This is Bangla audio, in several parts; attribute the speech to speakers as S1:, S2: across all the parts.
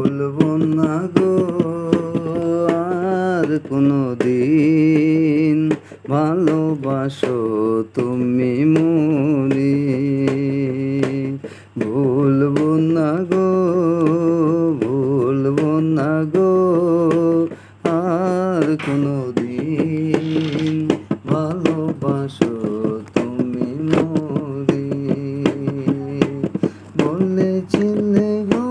S1: ভুলবো না গো আর কোনো দিন, ভালোবাসো তুমি মনে। ভুলবো না গো, ভুলবো না গো আর কোনো দিন, ভালোবাসো তুমি মনে। বলেছিলে গো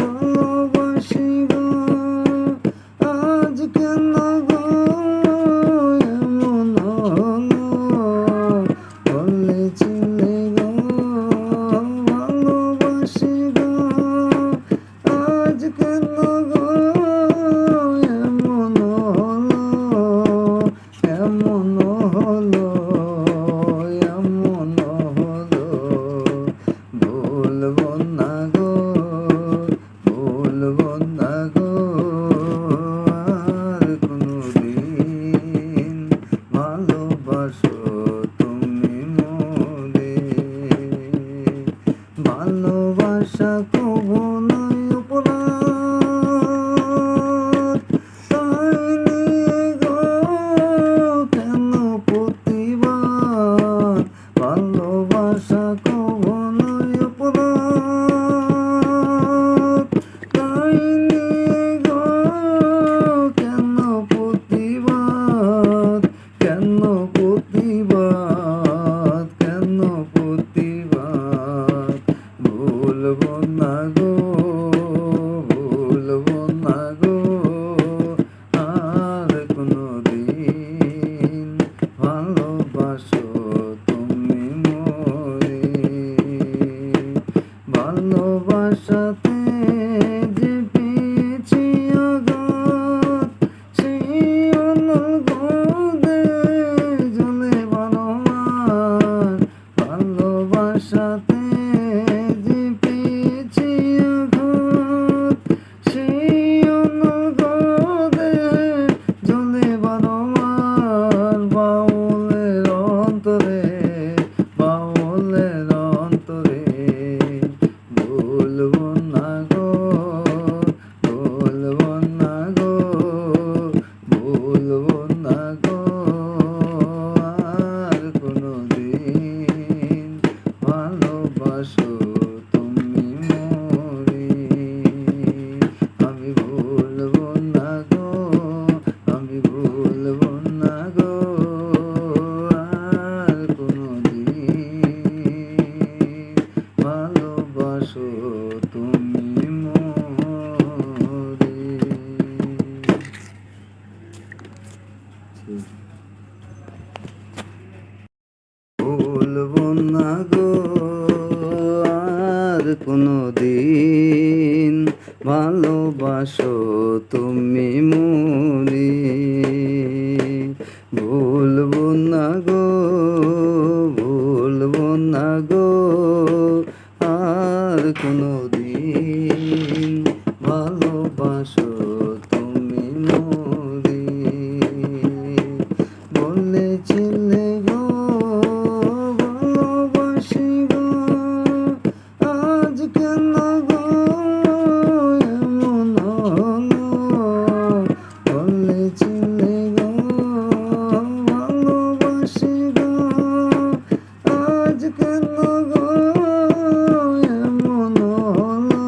S1: ভালোবাসি গো, আজ কেন গো এমন হলো। বলেছিলে গো ভালোবাসি গো, আজ কেন গো এমন হলো, এমন হলো, এমন হলো। ভুলবো না গো, ভুলবো না গো আর কোনো দিন, ভালোবাসো তুমি মনে। ভালোবাসা কবু নয় অপরাধ, তাই নিয়ে গো কেন প্রতিবাদ। ভালোবাসা কবু নয় অপরাধ, তাই নিয়ে গো কেন প্রতিবাদ, কেন প্রতিবাদ, কেন প্রতিবাদ। ভুলবো না গো, ভুলবো না গো আর কোনো দিন, ভালোবাসো তুমি মনে। ভালোবাসাতে যে পেয়েছি আঘাত, সেই অনুরোধে জ্বলে ভালোবাস। ভালোবাসাতে যে পেয়েছি আঘাত, সেই অনুরোধে জ্বলে ভালোবাস। বাউলের অন্তরে, বাউলের অন্তরে। ভুলবো না গো, ভুলবো না গো, ভুলবো না গো আর কোনো দিন, ভালোবাসো তুমি মনে। আমি ভুলবো না গো, আমি ভুলবো না গো আর কোনো দিন, ভালোবাসো তুমি মনে। ভুলবো না গো আর কোনো দিন, ভালোবাসো তুমি মনে। ভুলবো না গো, ভুলবো না গো আর কোনো দিন, ভালোবাসো তুমি মনে। বলেছিলে গো ভালোবাসি গো, আজ কেন গো এমন হলো। বলেছিলে গো ভালোবাসি গো, আজ কেন গো এমন হলো,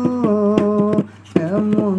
S1: এমন